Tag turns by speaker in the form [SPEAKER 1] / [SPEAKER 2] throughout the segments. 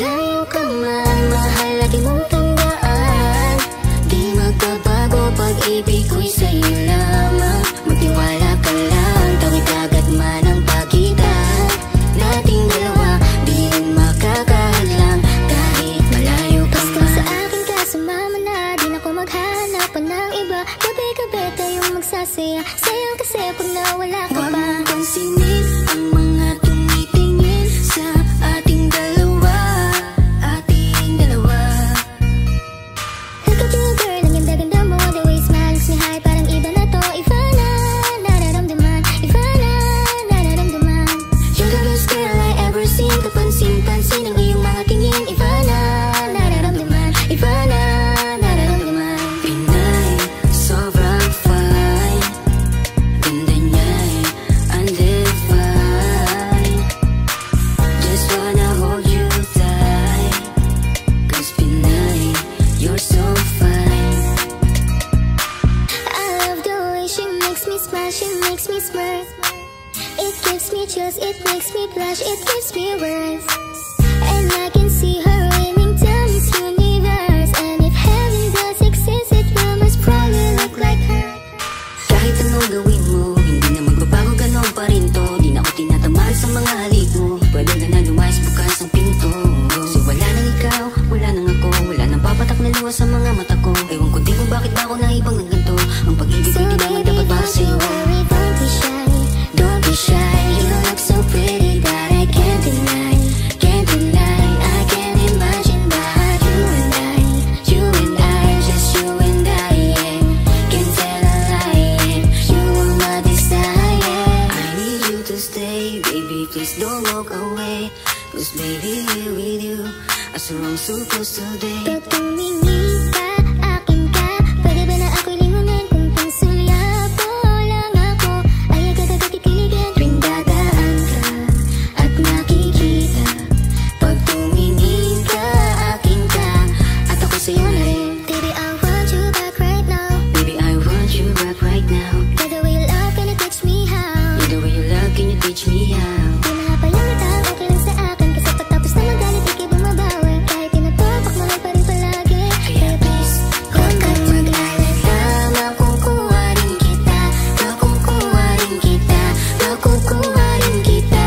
[SPEAKER 1] malayo ka man, mahal lagi mong tandaan. Di magbabago, pag-ibig ko'y sa'yo lamang. Magtiwala ka lang, tawid agad man ang pagitan nating dalawa. Di yun makakahadlang kahit malayo ka man. Basta sa akin ka, sumama na, di na ko maghanap pa ng iba. Gabi-gabi tayong magsasaya, sayang kasi pag nawala ka pa. Huwag mong pansinin ang mga tumitingin sa ating dalawa, ating dalawa. Look at you girl, ang ganda-ganda mo, the way you smile makes me high, parang iba na to. Iba na, nararamdaman, iba na, nararamdaman. You're the best girl I ever seen, kapansin-pansin ang iyong mga tingin. Iba na, nararamdaman, iba na, nararamdaman. Pinay, sobrang fine, ganda niya'y undefined. Just wanna hold you tight, 'cause Pinay, you're so fine. I love the way she makes me smile, she makes me smirk. It gives me chills, it makes me blush, it gives me words. And I can see her winning down this universe. And if heaven does exist, it will most probably look like her. Kahit anong gawin mo, hindi na magbabago, ganon pa rin to. Di na ako tinatamaan sa mga halik mo. Pwede ka na lumayas, bukas ang pinto. Kasi wala nang ikaw, wala nang ako, wala nang papatak na luha sa mga mata ko. Ewan ko din kung bakit ba ako naibang ng ganito. Ang pag-ibig ay di naman dapat para sa'yo. Don't be shy, don't be shy. You look so pretty that I can't deny, can't deny. I can't imagine but you and I, just you and I, yeah. Can't tell a lie, yeah. You are my desire. I need you to stay, baby, please don't walk away. 'Cause baby, here with you, as I'm supposed to be. Pag tumingin ka, akin ka, pwede ba na ako'y lingunin? Kung pangsulyapo lang ako, ay agad-agad kikiligin. Tuwing dadaan ka at nakikita, pag tumingin ka, akin ka, at ako sa'yo na rin. Baby, I want you back right now. Baby, I want you back right now. By the way you love, can you teach me how? By the way you love, can you teach me how? Di mapayangatang, okay lang sa akin, kasi pagtapos na magalit, ikay bumabawi. Kahit tinatapak, mahal pa rin palagi. Kaya please, huwag kang mag-alala, makukuha rin kita, makukuha rin kita, makukuha rin kita.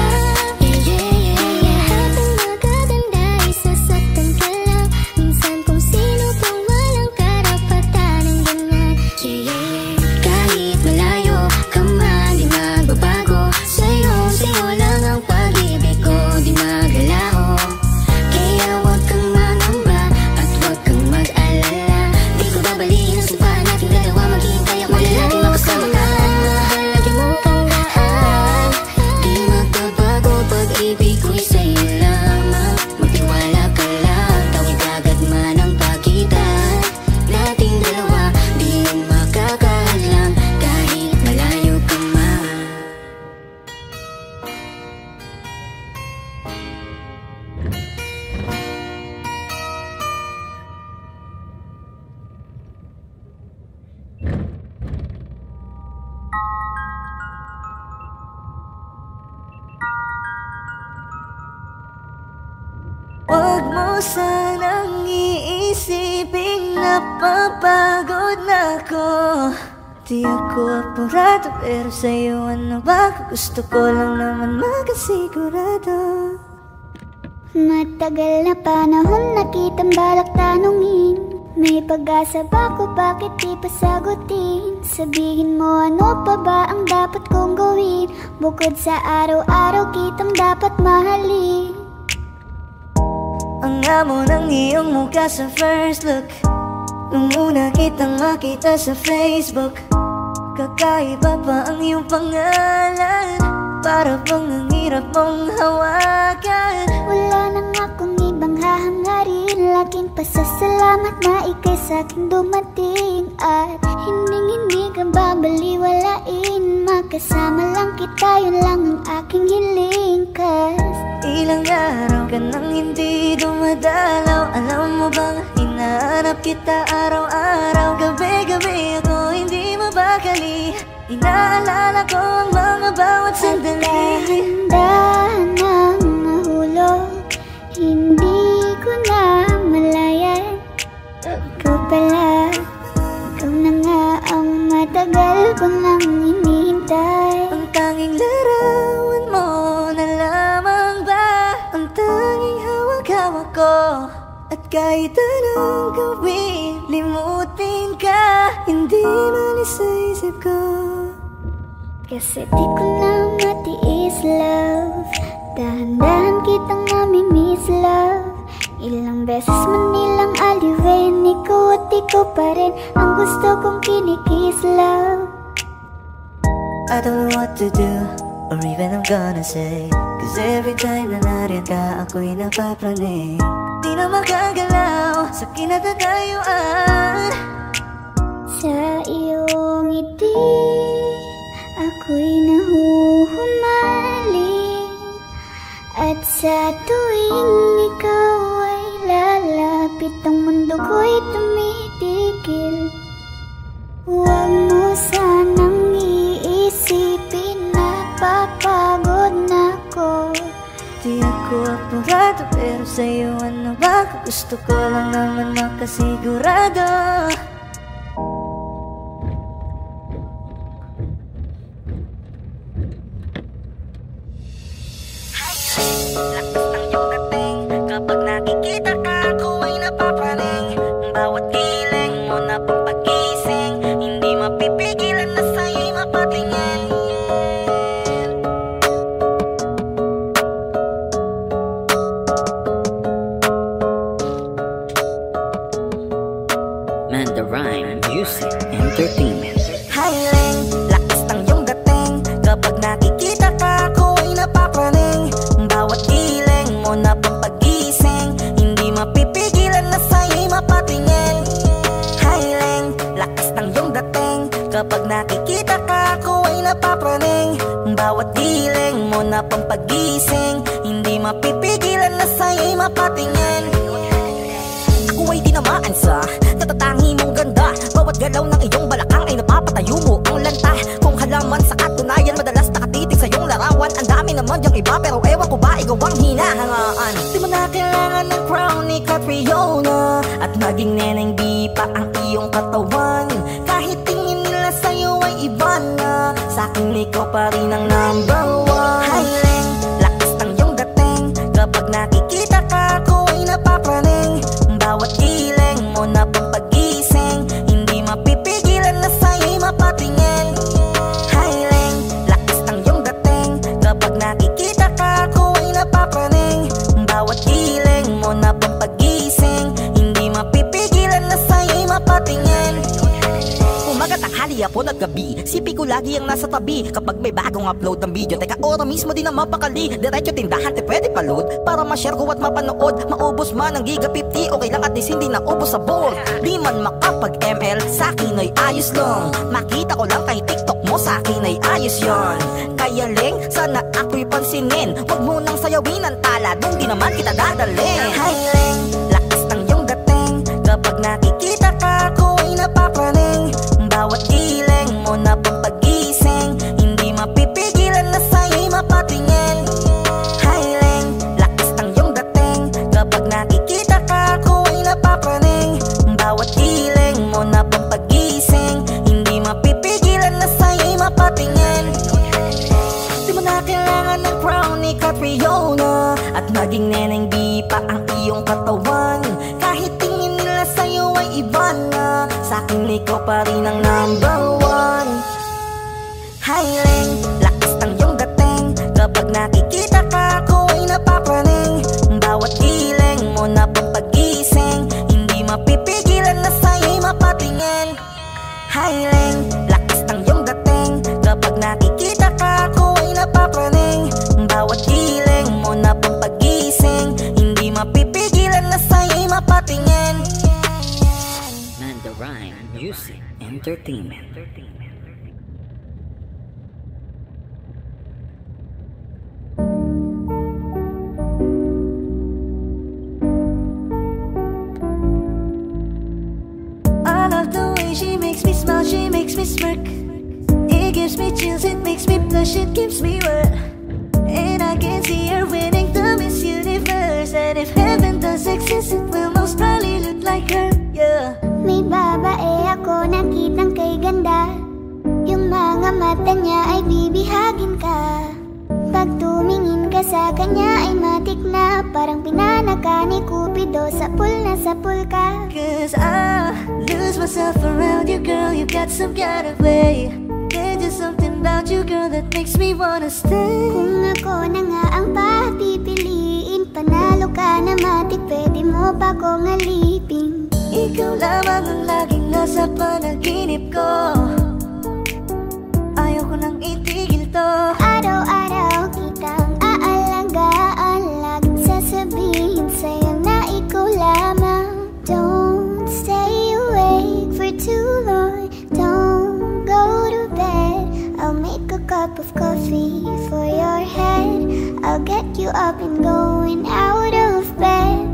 [SPEAKER 1] Yeah, yeah, yeah, yeah. Lahat ng magaganda ay sasaktan ka lang. Minsan kung sino pang walang karapatan ng ganyan. Yeah, yeah, yeah. Kahit malayo ka man, di magbabago. Sa'yo lang ang pag-ibig ko, di maglalaho. Kaya huwag kang mangamba at huwag kang mag-alala. Di ko babaliin ang sumpahan nating dalawa, maghihintay ako na lagi makasama ka. Mahal lagi mong tandaan, di magbabago, pag-ibig ko'y sa'yo lamang. Magtiwala ka lang, tawid agad man ang pagitan nating dalawa. Di yun makakahadlang kahit malayo ka man.
[SPEAKER 2] Huwag mo sanang iisiping napapagod na ako. Di ako apurado, pero sa'yo ano ba? Gusto ko lang naman makasigurado.
[SPEAKER 3] Matagal na panahon nakitang balak tanungin. May pag-asa ba ko, bakit di pa sagutin? Sabihin mo ano pa ba ang dapat kong gawin? Bukod sa araw-araw kitang dapat mahalin.
[SPEAKER 2] Ang amo ng iyong mukha sa first look, nung una kitang makita sa Facebook. Kakaiba pa ang iyong pangalan, para bang ang hirap mong hawakan.
[SPEAKER 3] Wala nang akong ibang hahangarin, laking pasasalamat na ikay sa'king dumating. At hindi ka babaliwalain, makasama lang kita, yun lang ang aking hiling. 'Cause
[SPEAKER 2] ilang araw ka nang hindi dumadalaw. Alam mo bang hinahanap kita araw-araw? Gabi-gabi ako hindi mabakali, inaalala ko ang mga bawat sandali.
[SPEAKER 3] Pagkahanda ng mahulog, hindi ko lang hinihintay.
[SPEAKER 2] Ang tanging larawan mo na lamang ba ang tanging hawak-hawak ko. At kahit anong gawin, limutin ka, hindi malis sa isip ko.
[SPEAKER 3] Kasi di ko na matiis, love. Dahan-dahan kitang nami-miss, love. Ilang beses man nilang aliwin, ikaw at ikaw pa rin ang gusto kong kinikiss, love.
[SPEAKER 2] I don't know what to do, or even I'm gonna say, cause every time na nariyan ka, ako'y napapraning. Di na makagalaw sa kinatatayuan.
[SPEAKER 3] Sa iyong ngiti, ako'y nahuhumaling. At sa tuwing ikaw ay lalapit, ang mundo ko'y tumitigil. Huwag mo sanang iisipin na papagod na ko.
[SPEAKER 2] Di ako apurado, pero sa'yo ano ba? Gusto ko lang naman makasigurado. Lakas ng iyong dating, kapag nakikita ka, ako ay napapraning. Bawat giling mo na pampagising, hindi mapipigilan na sa'yo'y mapatingin.
[SPEAKER 4] Manda Rhyme Music Entertainment.
[SPEAKER 2] Highling, lakas ng iyong dating, kapag nakikita ka, ako ay napapraning. Bawat giling mo na pampagising, hindi mapipigilan na sa'yo'y mapatingin. Highling, lakas ng iyong dating, kapag nakikita ka, ako ay napapraning. Bawat giling mo na pampagising, hindi mapipigilan na sa'yo'y mapatingin. Ako ay tinamaan sa katatangi mong ganda. Bawat galaw ng iyong balakang ay napapatayo mo ang lanta. Kung halaman sa katunayan, madalas nakatitig sa iyong larawan. Ang dami naman yung iba, pero ewan ko ba ikaw ang hinahangaan. Di mo na kailangan ng crown ni Catriona, at maging neneng di pa ang iyong katawan. Kahit tingin nila sa'yo ay iba na, sa'kin ikaw pa rin ang number one. Highling, lakas ng iyong dating, kapag nakikita ka, ako ay napapraning. Bawat giling mo na pampagising, hindi mapipigilan na sa'yo'y mapatingin. Highling, lakas ng iyong dating, kapag nakikita ka, ako ay napapraning. Bawat giling mo na pampagising, hindi mapipigilan na sa'yo'y mapatingin. Umaga, tanghali, hapon at gabi, sipi ko lagi ang nasa tabi. Kapag may bagong upload ng video, teka ora mismo din ang mapakali. Diretso tindahan, te pwede pa-load, para ma-share ko at mapanood. Maubos man ang giga 50, okay lang at least hindi na ubos sa board. Di man makapag-ML, sa'kin ay ayos lang. Makita ko lang kay TikTok mo, sa'kin ay ayos yon. Kaya Ling, sana ako'y pansinin, wag mo nang sayawin ang tala, dun di naman kita dadalhin. Hi Ling, lakas ng iyong dating, kapag nakikita ka, ako ay napapraning. Bawat giling mo na pampagising, hindi mapipigilan na sa'yo'y mapatingin. Highling, lakas ng iyong dating, kapag nakikita ka, ako ay napapraning. Bawat giling mo na pampagising, hindi mapipigilan na sa'yo'y mapatingin. Di mo na kailangan ng crown ni Catriona, at maging neneng di pa ang iyong katawan. Kahit tingin nila sa'yo ay iba na, sa'kin ikaw pa rin ang number one. Highling, lakas ng iyong dating, kapag nakikita ka, ako ay napapraning. Bawat giling mo na pampagising, hindi mapipigilan na sa'yo'y mapatingin. Highling, lakas ng iyong dating, kapag nakikita ka, ako ay napapraning. Bawat giling mo na pampagising, hindi mapipigilan na sa'yo'y mapatingin.
[SPEAKER 4] Manda Rhyme Music Entertainment.
[SPEAKER 2] I love the way she makes me smile, she makes me smirk. It gives me chills, it makes me blush, it keeps me wet. And I can see her winning the Miss Universe. And if heaven does exist, it will most probably look like her, yeah.
[SPEAKER 3] May babae ako nakitang kay ganda, yung mata niya ay bibihagin ka. Pag tumingin ka sa kanya ay matik na, parang pinanaka ni Cupido, sapul na sapul ka.
[SPEAKER 2] Cause I lose myself around you, girl. You got some kind of way. There's just something about you, girl, that makes me wanna stay.
[SPEAKER 3] Kung ako na nga ang papipiliin, panalo ka na matik, pwede mo pa kong alipin.
[SPEAKER 2] Ikaw lamang ang laging nasa panaginip ko. Ayaw ko nang itigil to.
[SPEAKER 3] Araw-araw kitang aalagaan, laging sasabihin sa'yo na ikaw lamang. Don't stay awake for too long, don't go to bed. I'll make a cup of coffee for your head. I'll get you up and going out of bed.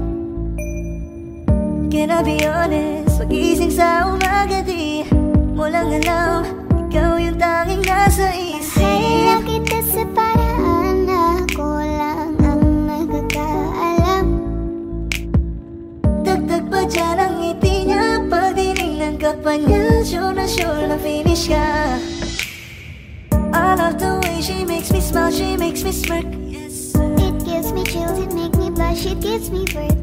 [SPEAKER 2] Can I be honest? Pag-ising sa umaga di mo lang alam, ikaw yung tanging nasa isip.
[SPEAKER 3] Hahanap kita sa paraan na ako lang ang nagkakaalam.
[SPEAKER 2] Dagdag pa dyan ang ngiti niya, pag tinignan ka pa niya, sure na finish ka. I love the way she makes me smile, she makes me smirk.
[SPEAKER 3] It gives me chills, it makes me blush, it gives me birth.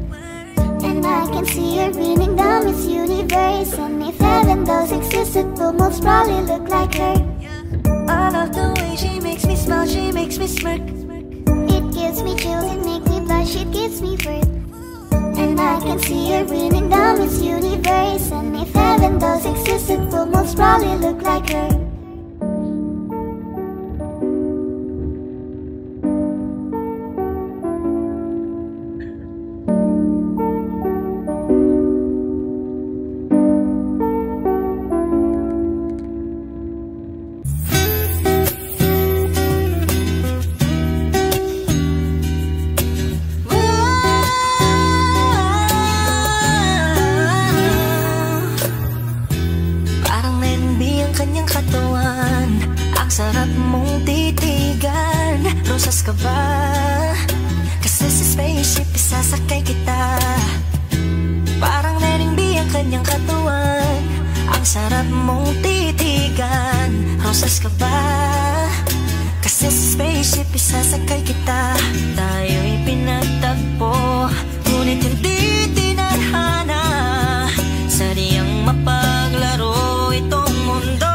[SPEAKER 3] And I can see her beaming down Miss Universe. And if heaven does exist, it will most probably look like her.
[SPEAKER 2] I love the way she makes me smile, she makes me smirk.
[SPEAKER 3] It gives me chills, it makes me blush, it gives me birth. And I can see her beaming down Miss Universe. And if heaven does exist, it will most probably look like her.
[SPEAKER 2] Sarap mong titigan, rosas ka ba? Kasi sa spaceship isasakay kita. Parang Lenny B ang kanyang katawan. Ang sarap mong titigan, rosas ka ba? Kasi sa spaceship isasakay kita. Tayo'y pinagtagpo, ngunit hindi tinadhana. Sadyang mapaglaro itong mundo.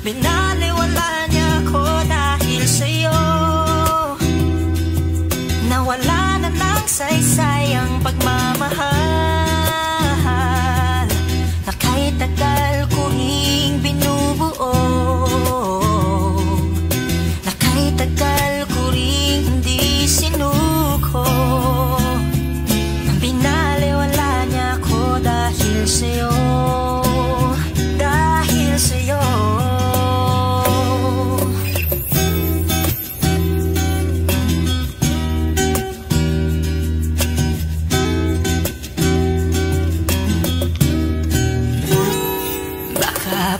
[SPEAKER 2] Binaliwala niya ako dahil sa'yo. Nawala na ng saysay ang pagmamahal na kahit tagal ko ring binubuo, na kahit tagal ko ring hindi sinuko. Binaliwala niya ako dahil sa'yo, dahil sa'yo.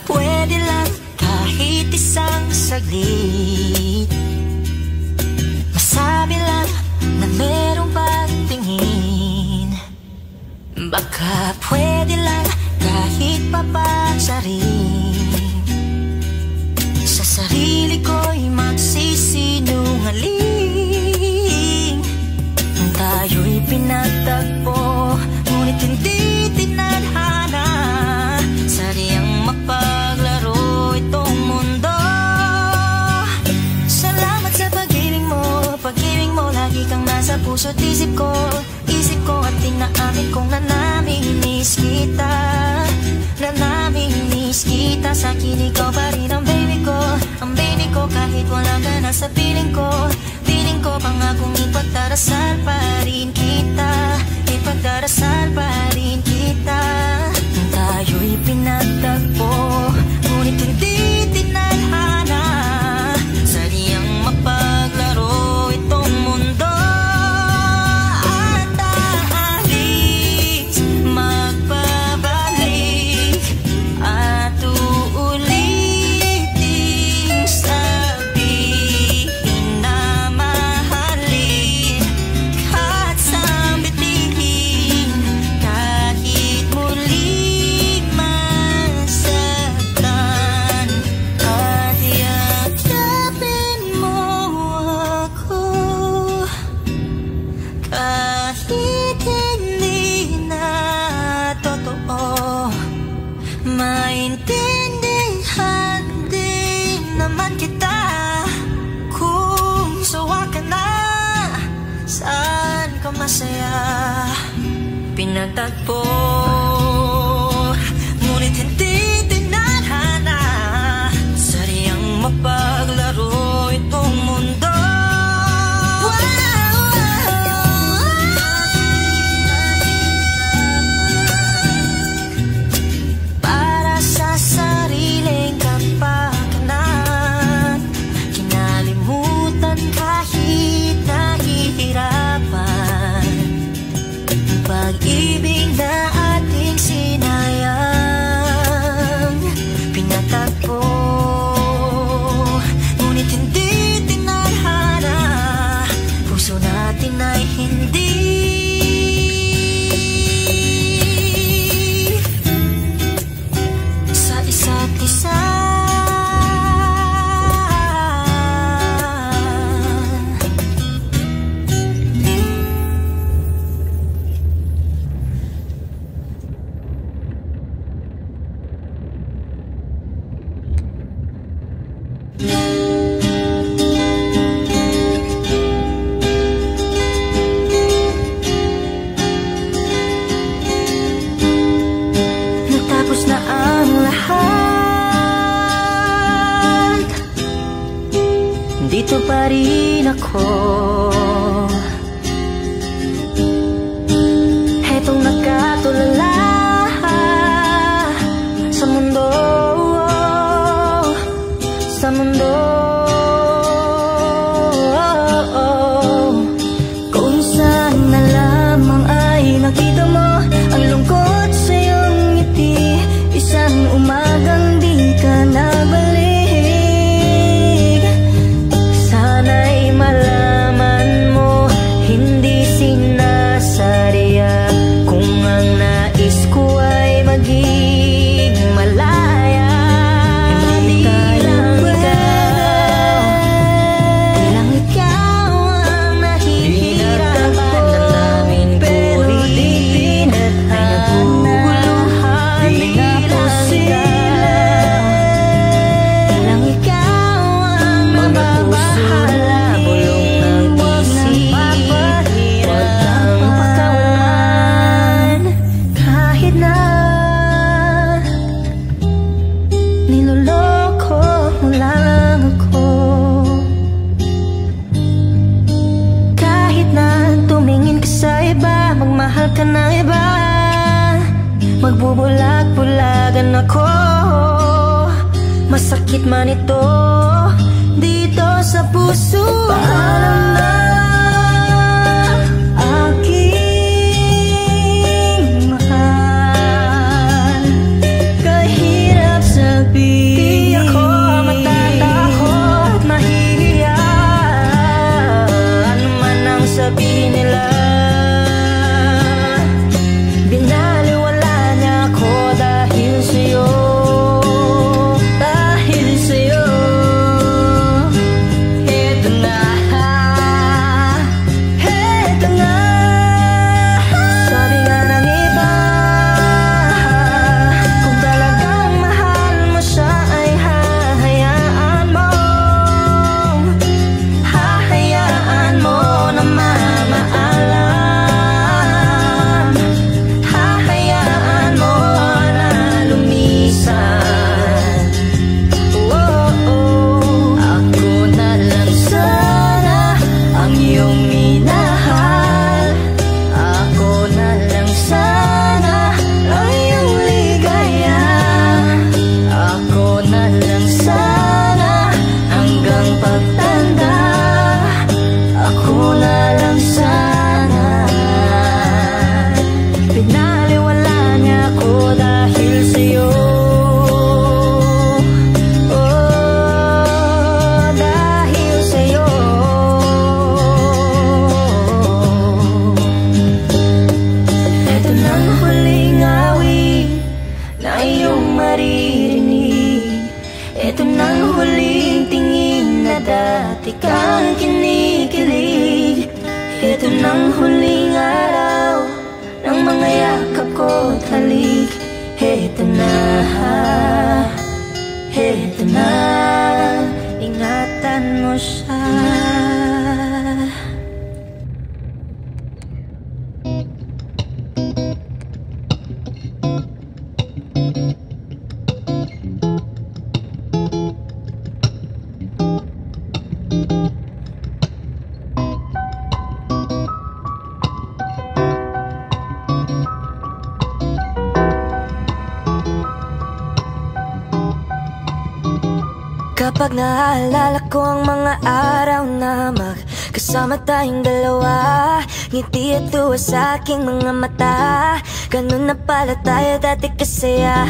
[SPEAKER 2] Pwede lang kahit isang saglit, masabi lang na merong pagtingin. Baka pwede lang kahit papagsarin, sa sarili ko'y magsisinungaling. Tayo'y pinagtagpo, ngunit hindi tinadhana. Sadyang mapaglaro itong mundo. Salamat sa pag-ibig mo, lagi kang nasa puso't isip ko. Isip ko at tinaamin kong nanamimiss kita, nanamimiss kita. Sa'kin ikaw pa rin ang baby ko, ang baby ko. Kahit wala ka na sa piling ko, piling ko pangakong ipagdarasal pa rin kita, ipagdarasal pa rin kita. Tayo'y pinagtagpo, ngunit hindi tinadhana. Sadyang mapaglaro itong mundo. At aalis, magpabalik, at uuliting sabihin na mahalin. At sambitin kahit muli. masaya pinagtagpo, ngunit hindi tinadhana. Sadyang mapaglaro itong mundo. Para sa sariling kapakanan, kinalimutan kahit nahihirapan. Pag-ibig na ating sinayang pinatagpo, ngunit hindi tinadhana. Puso natin ay hindi sa isa't isa. Natapos na ang lahat, dito pa rin ako. Hetong nakatulala sa mundo, sa mundo. Kung saan na lamang ay nakita mo ang lungkot sa iyong ngiti, isang umagang di ka nabalik. Sana'y malaman mo, hindi sinasadya. Kung ang nais ko ay maging malaya, hindi lang ikaw ang nahihirapan ng namin. Pero di pinaguguluhan, di lang ikaw ang mababahala. Bulong ng isip, huwag kang pakawalan. Kahit na niloloko mo lang ako, kahit na tumingin ka sa iba, magmahal ka na iba, magbubulag-bulagan ako. Masakit man ito dito sa puso. Paalam na aking mahal, kahirap sabihin. Di ako matatakot, mahihiya, ano man ang sabihin nila. Binaliwala niya ako dahil sa'yo, dahil sa'yo. Ito na Kapag naaalala ko ang mga araw na magkasama tayong dalawa, ngiti at tuwa sa aking mga mata. Ganun na pala tayo dati kasaya.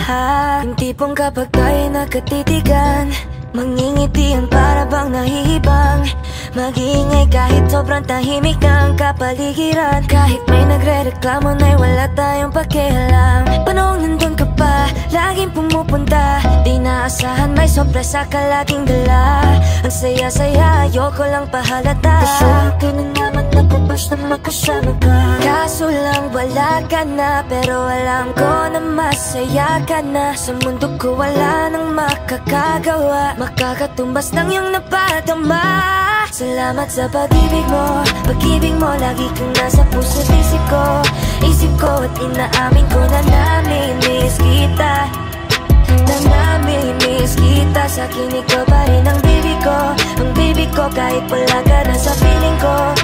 [SPEAKER 2] Yung tipong kapag tayo nakatitigan, mangingitian para bang nahihibang. Mag-iingay kahit sobrang tahimik ang kapaligiran. Kahit may nagre-reklamo na'y wala tayong pakialam. Panong nandun ka pa, laging pumupunta. Di naasahan may sorpresa ka laging dala. Ang saya-saya, ayoko lang pahalata. Kasi akin na naman ako basta makasama ka. Kaso lang wala ka na, pero alam ko na masaya ka na. Sa mundo ko wala nang makakagawa, makakatumbas ng iyong napadama. Salamat sa pag-ibig mo, pag-ibig mo. Lagi kang nasa puso't isip ko at inaamin ko na nami-miss kita. Na nami-miss kita. Sa akin ikaw pa rin ang baby ko, ang baby ko. Kahit wala ka na sa piling ko,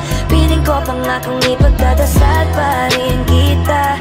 [SPEAKER 2] pangakong ipagdadasal pa rin kita.